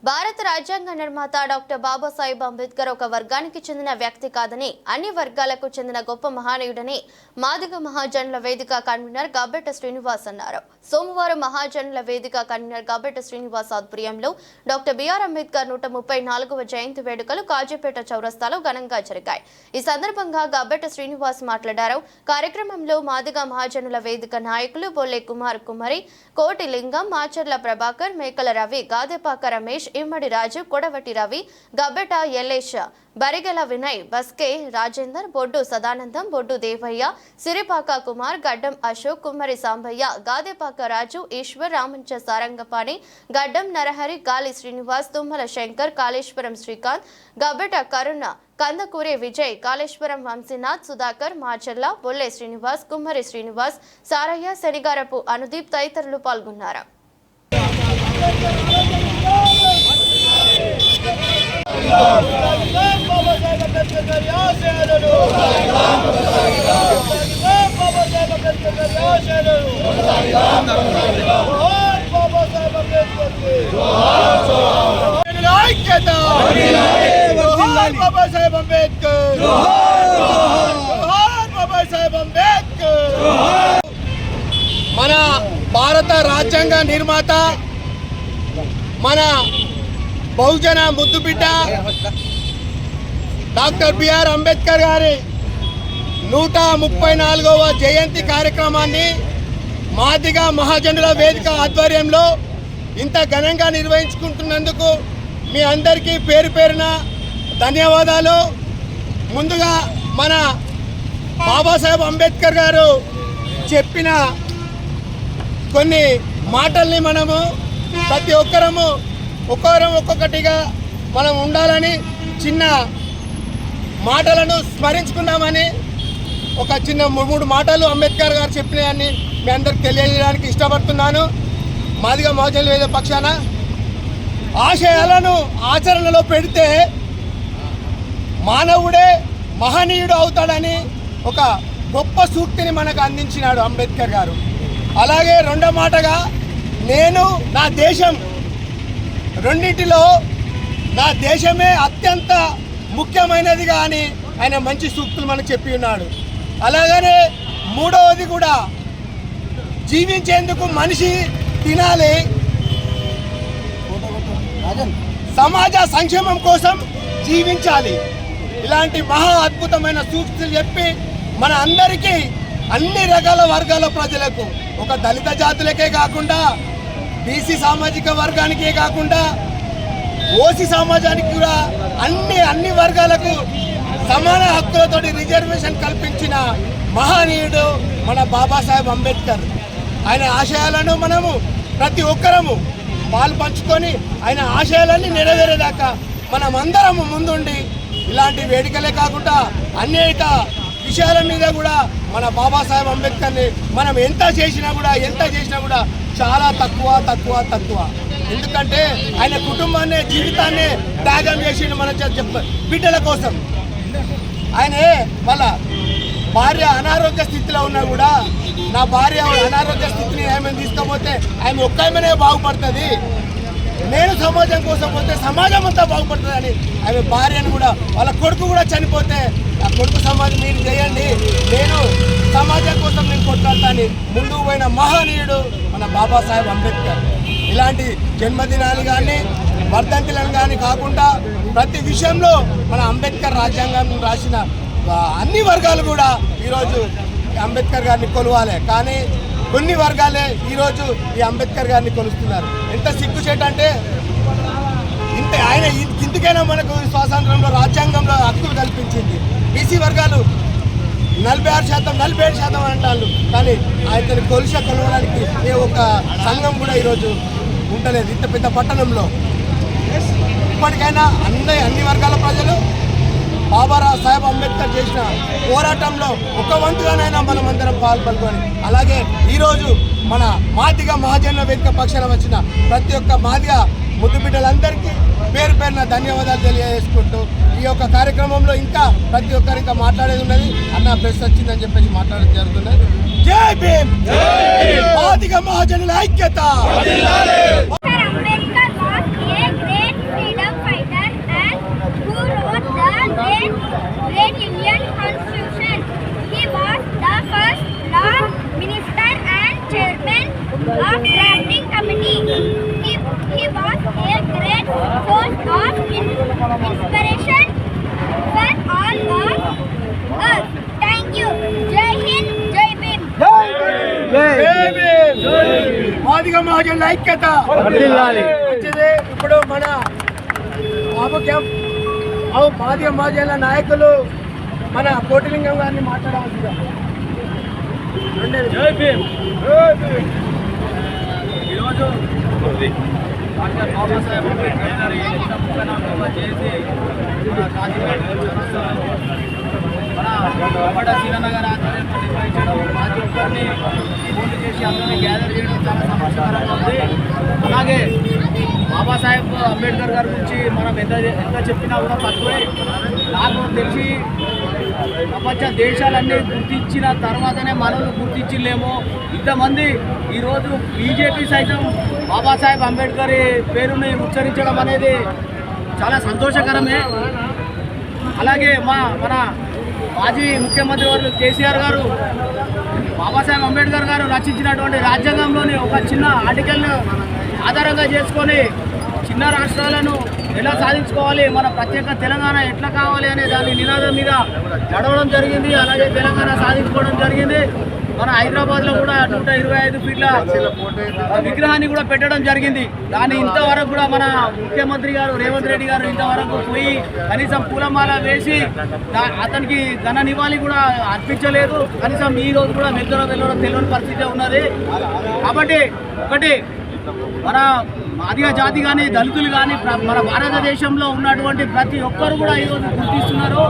భారత రాజ్యాంగ నిర్మాత డాక్టర్ బాబాసాహెబ్ అంబేద్కర్ ఒక వర్గానికి చెందిన వ్యక్తి కాదని అన్ని వర్గాలకు చెందిన గొప్ప మహానీయుడని మాదిగ మహాజనుల వేదిక కన్వీనర్ గబ్బెట శ్రీనివాస్ అన్నారు. సోమవారం మహాజనుల వేదిక కన్వీనర్ గబ్బెట శ్రీనివాస్ ఆధ్వర్యంలో డాక్టర్ బిఆర్ అంబేద్కర్ 134వ జయంతి వేడుకలు కాజీపేట చౌరస్తాలో ఘనంగా జరిగాయి. ఈ సందర్భంగా గబ్బెట శ్రీనివాస్ మాట్లాడారు. కార్యక్రమంలో మాదిగ మహాజనుల వేదిక నాయకులు బొల్లే కుమార్ కుమారి, కోటి లింగం, మాచర్ల ప్రభాకర్, మేకల రవి, గాదెపాక రమేష్, ఇమ్మడి రాజు, కొడవటి రవి, గబ్బెట యల్లేష్, బరిగెల వినయ్, బస్కే రాజేందర్, బొడ్డు సదానందం, బొడ్డు దేవయ్య, సిరిపాక కుమార్, గడ్డం అశోక్, కుమ్మరి సాంబయ్య, గాదెపాక రాజు, ఈశ్వర్, రామంచ సారంగపాణి, గడ్డం నరహరి, గాలి శ్రీనివాస్, తుమ్మల శంకర్, కాళేశ్వరం శ్రీకాంత్, గబ్బెట కరుణ, కందకూరి విజయ్, కాళేశ్వరం వంశీనాథ్, సుధాకర్, మాచర్ల, బొల్లే శ్రీనివాస్, కుమ్మరి శ్రీనివాస్, సారయ్య, శనిగారపు అనుదీప్ తదితరులు పాల్గొన్నారు. మన భారత రాజ్యాంగ నిర్మాత, మన బహుజన ముద్దుబిడ్డ డాక్టర్ బిఆర్ అంబేద్కర్ గారి 134వ జయంతి కార్యక్రమాన్ని మాదిగ మహాజనుల వేదిక ఆధ్వర్యంలో ఇంత ఘనంగా నిర్వహించుకుంటున్నందుకు మీ అందరికీ పేరు పేరున ధన్యవాదాలు. ముందుగా మన బాబాసాహెబ్ అంబేద్కర్ గారు చెప్పిన కొన్ని మాటల్ని మనము ప్రతి ఒక్కరము ఒక్కొక్కటిగా మనం ఉండాలని చిన్న మాటలను స్మరించుకుందామని ఒక చిన్న 3 మాటలు అంబేద్కర్ గారు చెప్పినవన్నీ మీ అందరికి తెలియజేయడానికి ఇష్టపడుతున్నాను. మాదిగ మహాజనుల వేదిక పక్షాన ఆశయాలను ఆచరణలో పెడితే మానవుడే మహనీయుడు అవుతాడని ఒక గొప్ప సూక్తిని మనకు అందించినాడు అంబేద్కర్ గారు. అలాగే రెండో మాటగా నేను నా దేశం, రెండింటిలో నా దేశమే అత్యంత ముఖ్యమైనదిగా అని ఆయన మంచి సూక్తులు మనకు చెప్పి ఉన్నాడు. అలాగనే మూడవది కూడా జీవించేందుకు మనిషి తినాలి, సమాజ సంక్షేమం కోసం జీవించాలి. ఇలాంటి మహా అద్భుతమైన సూక్తులు చెప్పి మన అందరికీ అన్ని రకాల వర్గాల ప్రజలకు, ఒక దళిత జాతులకే కాకుండా బీసీ సామాజిక వర్గానికే కాకుండా ఓసీ సమాజానికి కూడా అన్ని వర్గాలకు సమాన హక్కులతోటి రిజర్వేషన్ కల్పించిన మహనీయుడు మన బాబాసాహెబ్ అంబేద్కర్. ఆయన ఆశయాలను మనము ప్రతి ఒక్కరము పాలు పంచుకొని ఆయన ఆశయాలన్నీ నెరవేరేదాకా మనం అందరము ముందుండి ఇలాంటి వేడుకలే కాకుండా అనేక విషయాల మీద కూడా మన బాబాసాహెబ్ అంబేద్కర్ని మనం ఎంత చేసినా కూడా చాలా తక్కువ. ఎందుకంటే ఆయన కుటుంబాన్ని, జీవితాన్ని త్యాగం చేసిండు మన బిడ్డల కోసం. ఆయనే వాళ్ళ భార్య అనారోగ్య స్థితిలో ఉన్నా కూడా, నా భార్య అనారోగ్య స్థితిని ఆమెను తీసుకపోతే ఆమె ఒక్కమే బాగుపడుతుంది, నేను సమాజం కోసం పోతే సమాజం అంతా బాగుపడుతుంది అని ఆమె భార్యను కూడా, వాళ్ళ కొడుకు కూడా చనిపోతే ఆ కొడుకు సమాజం మీరు చేయండి, నేను సమాజం కోసం నేను కొట్లాడతాను ముందుకు పోయిన మహనీయుడు మన బాబాసాహెబ్ అంబేద్కర్. ఇలాంటి జన్మదినాలు కానీ వర్ధంతులను కానీ కాకుండా ప్రతి విషయంలో మన అంబేద్కర్ రాజ్యాంగం రాసిన అన్ని వర్గాలు కూడా ఈరోజు అంబేద్కర్ గారిని కొలవాలి. కానీ కొన్ని వర్గాలే ఈరోజు ఈ అంబేద్కర్ గారిని కొలుస్తున్నారు. ఎంత సిగ్గుచేటంటే ఆయన ఇందుకైనా మనకు స్వాతంత్రంలో రాజ్యాంగంలో హక్కులు కల్పించింది. బీసీ వర్గాలు 46%, 47% అంటారు. కానీ ఆయన కొలవడానికి ఏ ఒక సంఘం కూడా ఈరోజు ఉండలేదు ఇంత పెద్ద పట్టణంలో. ఇప్పటికైనా అన్ని వర్గాల ప్రజలు బాబాసాహెబ్ అంబేద్కర్ చేసిన పోరాటంలో ఒక వంతుగానైనా మనం అందరం పాల్గొని, అలాగే ఈరోజు మన మాదిగ మహాజనుల వేదిక పక్షాన వచ్చిన ప్రతి ఒక్క మాదిగ ముద్దు బిడ్డలందరికీ పేరు పేరున ధన్యవాదాలు తెలియజేసుకుంటూ ఈ యొక్క కార్యక్రమంలో ఇంకా ప్రతి ఒక్కరికి మాట్లాడేది ఉన్నది. అన్న ప్రెస్ వచ్చిందని చెప్పేసి మాట్లాడడం జరుగుతున్నది. జై భీమ్, మాదిగ మహాజనుల ఐక్యత. of drafting committee. He was a great source of inspiration for all of us. Thank you. Jai Hind, Jai Bhim. Madiga మహాజనుల ఐక్యత మంచిది. ఇప్పుడు మన మాదిగ మహాజనుల నాయకులు మన కోటిలింగం గారిని మాట్లాడవలసిందిగా. ఈరోజు డాక్టర్ బాబాసాహెబ్ అంబేద్కర్ గారి చేసి మన గబ్బడ సీనన్న గారి ఆధ్వర్యంలో నిర్వహించడం, ప్రతి ఒక్కరిని ఫోన్లు చేసి అందరినీ గ్యాదర్ చేయడం చాలా సంతోషకరంగా ఉంది. అలాగే బాబాసాహెబ్ అంబేద్కర్ గారి గురించి మనం ఎంత చెప్పినా కూడా తక్కువే. నాకు తెలిసి ప్రపంచ దేశాలన్నీ గుర్తించిన తర్వాతనే మనల్ని గుర్తించలేమో. ఇంతమంది ఈరోజు బీజేపీ సైతం బాబాసాహెబ్ అంబేద్కర్ పేరుని ఉచ్చరించడం అనేది చాలా సంతోషకరమే. అలాగే మన మాజీ ముఖ్యమంత్రి వారు కేసీఆర్ గారు బాబాసాహెబ్ అంబేద్కర్ గారు రచించినటువంటి రాజ్యాంగంలోని ఒక చిన్న ఆర్టికల్ను ఆధారంగా చేసుకొని చిన్న రాష్ట్రాలను ఎలా సాధించుకోవాలి, మన ప్రత్యేక తెలంగాణ ఎట్లా కావాలి అనే దాని నినాదం మీద నడవడం జరిగింది. అలాగే తెలంగాణ సాధించుకోవడం జరిగింది. మన హైదరాబాద్లో కూడా 125 ఫీట్ల విగ్రహాన్ని కూడా పెట్టడం జరిగింది. దాన్ని ఇంతవరకు కూడా మన ముఖ్యమంత్రి గారు రేవంత్ రెడ్డి గారు ఇంతవరకు పోయి కనీసం పూలమాల వేసి అతనికి ఘన నివాళి కూడా అర్పించలేదు. కనీసం ఈ రోజు కూడా వెళ్ళడం తెలియని పరిస్థితి ఉన్నది. కాబట్టి ఒకటి మన మాదిగ జాతి కానీ దళితులు కానీ మన భారతదేశంలో ఉన్నటువంటి ప్రతి ఒక్కరు కూడా ఈరోజు గుర్తిస్తున్నారు.